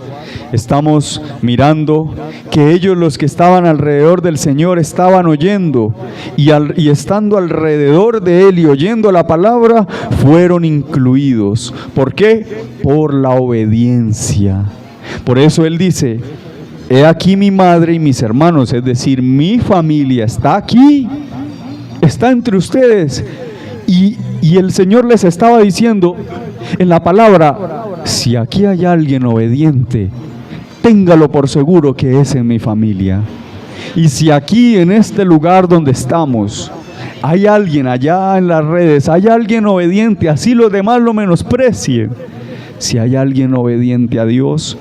Speaker 2: estamos mirando que ellos, los que estaban alrededor del Señor, estaban oyendo y estando alrededor de Él y oyendo la palabra, fueron incluidos. ¿Por qué? Por la obediencia. Por eso Él dice: he aquí mi madre y mis hermanos, es decir, mi familia está aquí, está entre ustedes. Y el Señor les estaba diciendo en la palabra: si aquí hay alguien obediente, téngalo por seguro que es en mi familia. Y si aquí en este lugar donde estamos hay alguien allá en las redes, hay alguien obediente, así los demás lo menosprecien, si hay alguien obediente a Dios,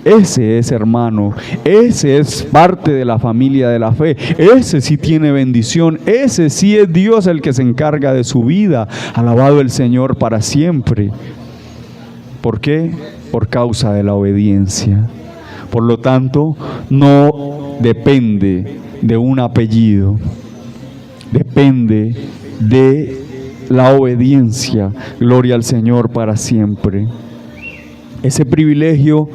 Speaker 2: ese es hermano, ese es parte de la familia de la fe, ese sí tiene bendición, ese sí es Dios el que se encarga de su vida. Alabado el Señor para siempre. ¿Por qué? Por causa de la obediencia. Por lo tanto, no depende de un apellido, depende de la obediencia. Gloria al Señor para siempre. Ese privilegio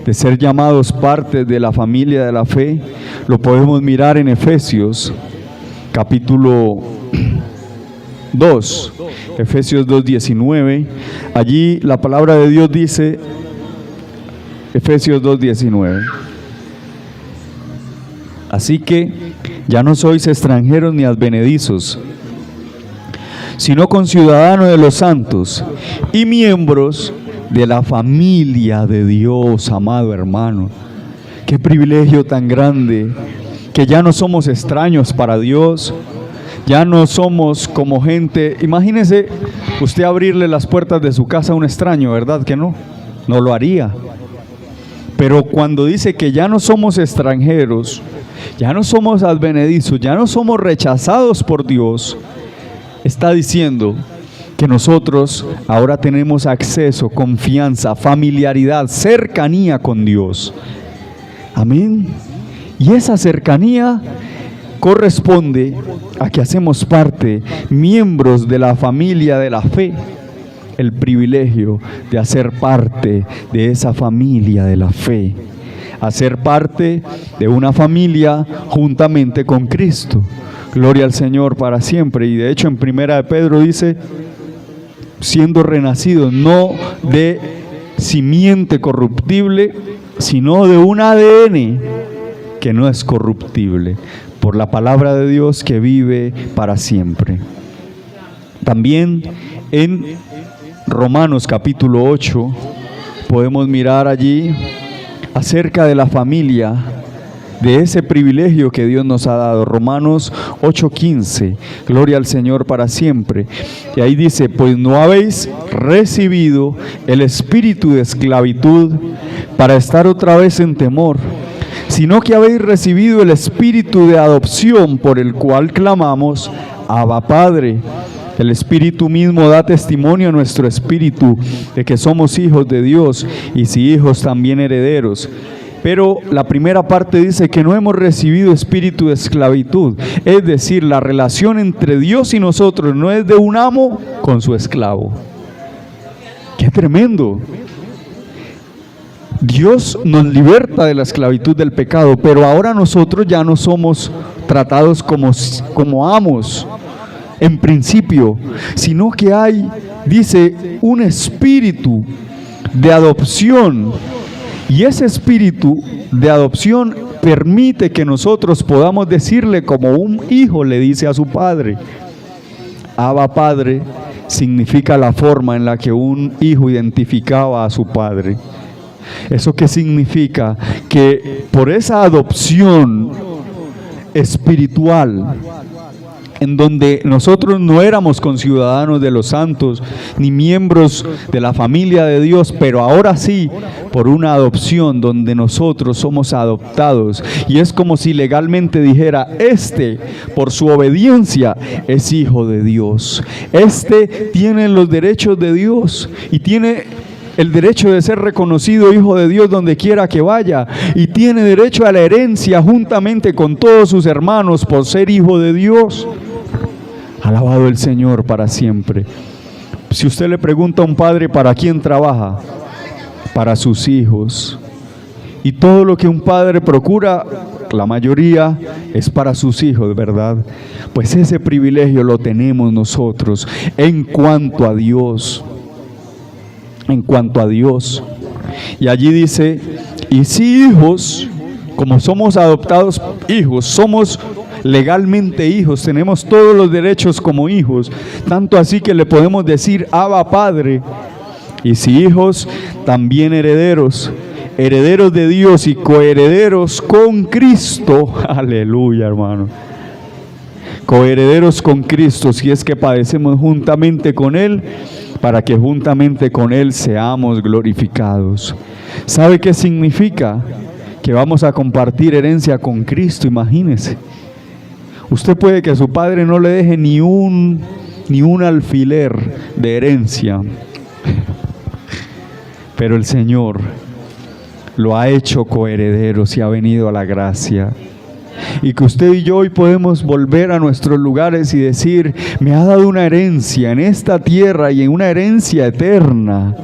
Speaker 2: de ser llamados parte de la familia de la fe lo podemos mirar en Efesios capítulo 2, Efesios 2:19. Allí la palabra de Dios dice, Efesios 2:19: así que ya no sois extranjeros ni advenedizos, sino conciudadanos de los santos y miembros de la familia de Dios. Amado hermano, qué privilegio tan grande, que ya no somos extraños para Dios, ya no somos como gente. Imagínese usted abrirle las puertas de su casa a un extraño, ¿verdad que no? No lo haría. Pero cuando dice que ya no somos extranjeros, ya no somos advenedizos, ya no somos rechazados por Dios, está diciendo que nosotros ahora tenemos acceso, confianza, familiaridad, cercanía con Dios. Amén. Y esa cercanía corresponde a que hacemos parte, miembros de la familia de la fe. El privilegio de hacer parte de esa familia de la fe, hacer parte de una familia juntamente con Cristo. Gloria al Señor para siempre. Y de hecho en Primera de Pedro dice: siendo renacidos no de simiente corruptible, sino de un ADN que no es corruptible, por la palabra de Dios que vive para siempre. También en Romanos capítulo 8 podemos mirar allí acerca de la familia, de ese privilegio que Dios nos ha dado. Romanos 8:15, gloria al Señor para siempre. Y ahí dice: pues no habéis recibido el espíritu de esclavitud para estar otra vez en temor, sino que habéis recibido el espíritu de adopción, por el cual clamamos: Abba, Padre. El Espíritu mismo da testimonio a nuestro espíritu de que somos hijos de Dios, y si hijos, también herederos. Pero la primera parte dice que no hemos recibido espíritu de esclavitud, es decir, la relación entre Dios y nosotros no es de un amo con su esclavo. ¡Qué tremendo! Dios nos liberta de la esclavitud del pecado, pero ahora nosotros ya no somos tratados como amos en principio, sino que hay, dice, un espíritu de adopción. Y ese espíritu de adopción permite que nosotros podamos decirle como un hijo le dice a su padre. Abba, Padre significa la forma en la que un hijo identificaba a su padre. ¿Eso qué significa? Que por esa adopción espiritual, en donde nosotros no éramos conciudadanos de los santos, ni miembros de la familia de Dios, pero ahora sí, por una adopción donde nosotros somos adoptados. Y es como si legalmente dijera, por su obediencia, es hijo de Dios. Tiene los derechos de Dios y tiene el derecho de ser reconocido hijo de Dios donde quiera que vaya, y tiene derecho a la herencia juntamente con todos sus hermanos por ser hijo de Dios. Alabado el Señor para siempre. Si usted le pregunta a un padre ¿para quién trabaja? Para sus hijos. Y todo lo que un padre procura, la mayoría, es para sus hijos, ¿verdad? Pues ese privilegio lo tenemos nosotros en cuanto a Dios. En cuanto a Dios. Y allí dice, y si hijos, como somos adoptados hijos, somos legalmente hijos, tenemos todos los derechos como hijos, tanto así que le podemos decir Abba Padre. Y si hijos, también herederos, herederos de Dios y coherederos con Cristo. Aleluya, hermano. Coherederos con Cristo, si es que padecemos juntamente con Él, para que juntamente con Él seamos glorificados. ¿Sabe qué significa? Que vamos a compartir herencia con Cristo, imagínese. Usted puede que a su padre no le deje ni un alfiler de herencia, pero el Señor lo ha hecho coheredero si ha venido a la gracia. Y que usted y yo hoy podemos volver a nuestros lugares y decir, me ha dado una herencia en esta tierra y en una herencia eterna.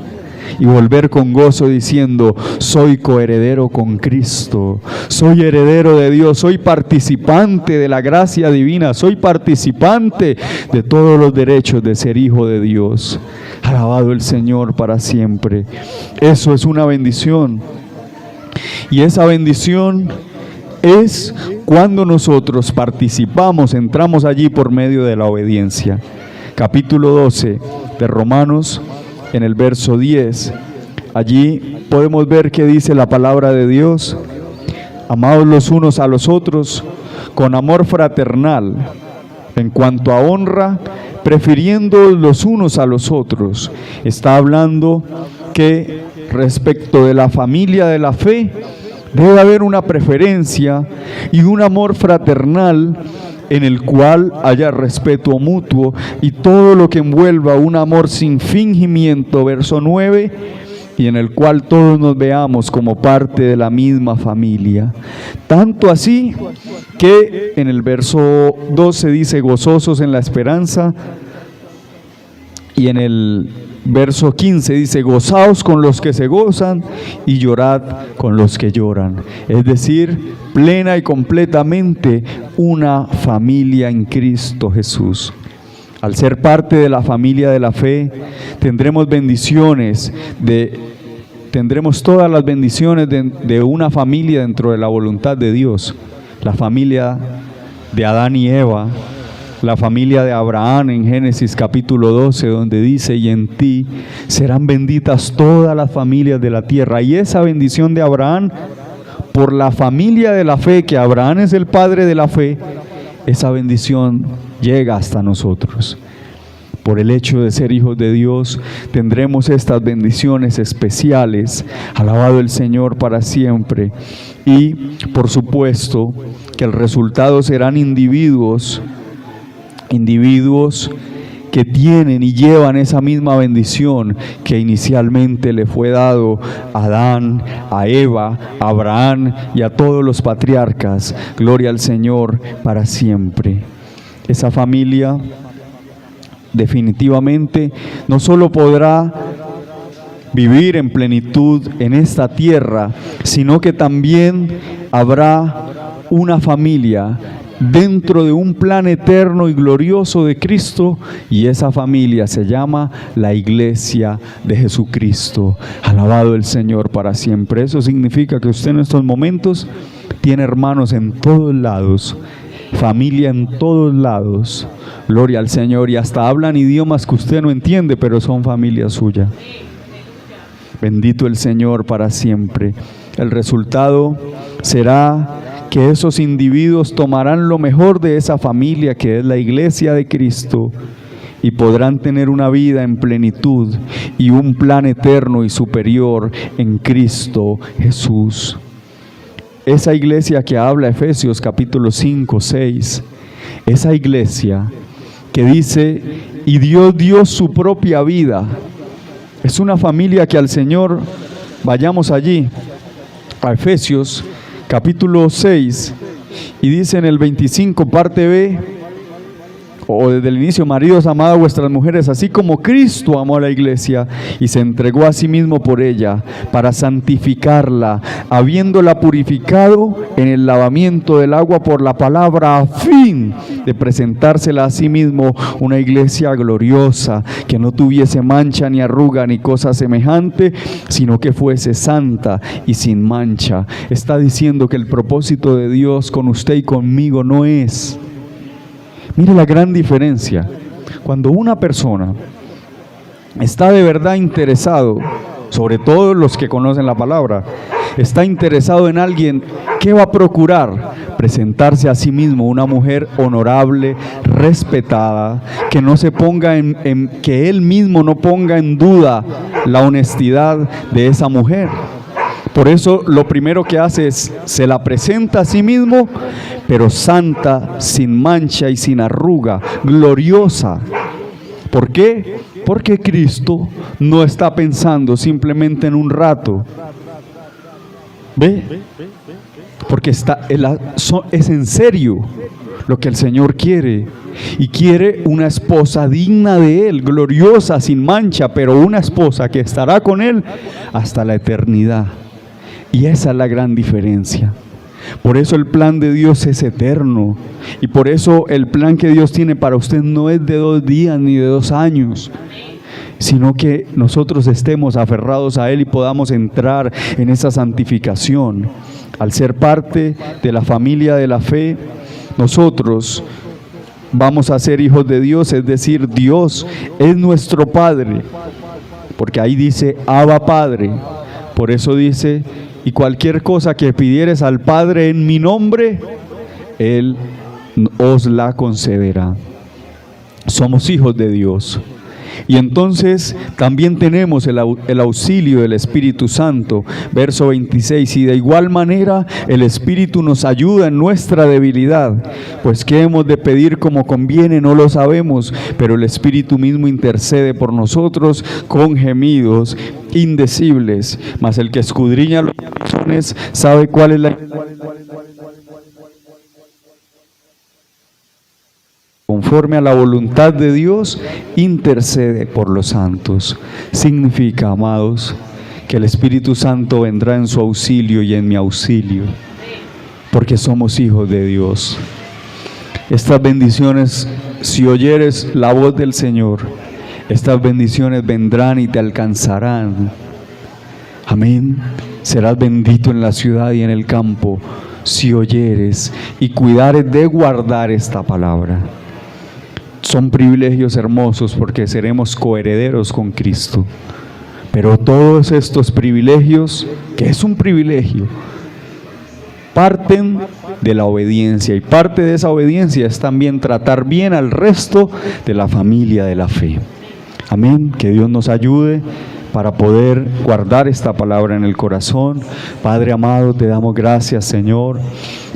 Speaker 2: Y volver con gozo diciendo, soy coheredero con Cristo, soy heredero de Dios, soy participante de la gracia divina, soy participante de todos los derechos de ser hijo de Dios. Alabado el Señor para siempre. Eso es una bendición. Y esa bendición es cuando nosotros participamos, entramos allí por medio de la obediencia. Capítulo 12 de Romanos, en el verso 10, allí podemos ver que dice la palabra de Dios: amados los unos a los otros con amor fraternal, en cuanto a honra, prefiriendo los unos a los otros. Está hablando que respecto de la familia de la fe, debe haber una preferencia y un amor fraternal en el cual haya respeto mutuo y todo lo que envuelva un amor sin fingimiento, verso 9, y en el cual todos nos veamos como parte de la misma familia. Tanto así que en el verso 12 dice gozosos en la esperanza, y en el verso 15 dice gozaos con los que se gozan y llorad con los que lloran. Es decir, plena y completamente una familia en Cristo Jesús. Al ser parte de la familia de la fe, tendremos bendiciones, tendremos todas las bendiciones de una familia dentro de la voluntad de Dios. La familia de Adán y Eva, la familia de Abraham en Génesis capítulo 12, donde dice, y en ti serán benditas todas las familias de la tierra. Y esa bendición de Abraham, por la familia de la fe, que Abraham es el padre de la fe, esa bendición llega hasta nosotros. Por el hecho de ser hijos de Dios, tendremos estas bendiciones especiales. Alabado el Señor para siempre. Y, por supuesto, que el resultado serán individuos que tienen y llevan esa misma bendición que inicialmente le fue dado a Adán, a Eva, a Abraham y a todos los patriarcas. Gloria al Señor para siempre. Esa familia definitivamente no solo podrá vivir en plenitud en esta tierra, sino que también habrá una familia dentro de un plan eterno y glorioso de Cristo, y esa familia se llama la Iglesia de Jesucristo. Alabado el Señor para siempre. Eso significa que usted en estos momentos tiene hermanos en todos lados, familia en todos lados. Gloria al Señor. Y hasta hablan idiomas que usted no entiende, pero son familia suya. Bendito el Señor para siempre. El resultado será que esos individuos tomarán lo mejor de esa familia que es la iglesia de Cristo y podrán tener una vida en plenitud y un plan eterno y superior en Cristo Jesús. Esa iglesia que habla Efesios capítulo 5, 6, esa iglesia que dice, y Dios dio su propia vida, es una familia que al Señor, vayamos allí, a Efesios capítulo 6, y dice en el 25, parte B, o desde el inicio, maridos, amad a vuestras mujeres, así como Cristo amó a la iglesia y se entregó a sí mismo por ella, para santificarla, habiéndola purificado en el lavamiento del agua por la palabra, a fin de presentársela a sí mismo una iglesia gloriosa, que no tuviese mancha ni arruga ni cosa semejante, sino que fuese santa y sin mancha. Está diciendo que el propósito de Dios con usted y conmigo no es... Mire la gran diferencia. Cuando una persona está de verdad interesado, sobre todo los que conocen la palabra, está interesado en alguien, ¿qué va a procurar? Presentarse a sí mismo una mujer honorable, respetada, que no se ponga que él mismo no ponga en duda la honestidad de esa mujer. Por eso lo primero que hace es, se la presenta a sí mismo, pero santa, sin mancha y sin arruga, gloriosa. ¿Por qué? Porque Cristo no está pensando simplemente en un rato. ¿Ve? Porque es en serio lo que el Señor quiere. Y quiere una esposa digna de Él, gloriosa, sin mancha, pero una esposa que estará con Él hasta la eternidad. Y esa es la gran diferencia. Por eso el plan de Dios es eterno. Y por eso el plan que Dios tiene para usted no es de 2 días ni de 2 años, sino que nosotros estemos aferrados a Él y podamos entrar en esa santificación. Al ser parte de la familia de la fe, nosotros vamos a ser hijos de Dios, es decir, Dios es nuestro Padre, porque ahí dice Abba Padre. Por eso dice, y cualquier cosa que pidieres al Padre en mi nombre, Él os la concederá. Somos hijos de Dios. Y entonces también tenemos el auxilio del Espíritu Santo, verso 26, y de igual manera el Espíritu nos ayuda en nuestra debilidad, pues qué hemos de pedir como conviene no lo sabemos, pero el Espíritu mismo intercede por nosotros con gemidos indecibles, mas el que escudriña los corazones sabe cuál es la... Conforme a la voluntad de Dios, intercede por los santos. Significa, amados, que el Espíritu Santo vendrá en su auxilio y en mi auxilio, porque somos hijos de Dios. Estas bendiciones, si oyeres la voz del Señor, estas bendiciones vendrán y te alcanzarán. Amén. Serás bendito en la ciudad y en el campo, si oyeres y cuidares de guardar esta palabra. Son privilegios hermosos porque seremos coherederos con Cristo. Pero todos estos privilegios, que es un privilegio, parten de la obediencia. Y parte de esa obediencia es también tratar bien al resto de la familia de la fe. Amén. Que Dios nos ayude para poder guardar esta palabra en el corazón. Padre amado, te damos gracias, Señor,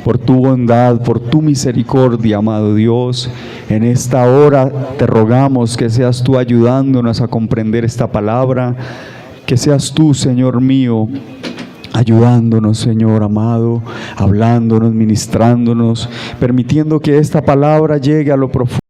Speaker 2: por tu bondad, por tu misericordia, amado Dios. En esta hora te rogamos que seas tú ayudándonos a comprender esta palabra, que seas tú, Señor mío, ayudándonos, Señor amado, hablándonos, ministrándonos, permitiendo que esta palabra llegue a lo profundo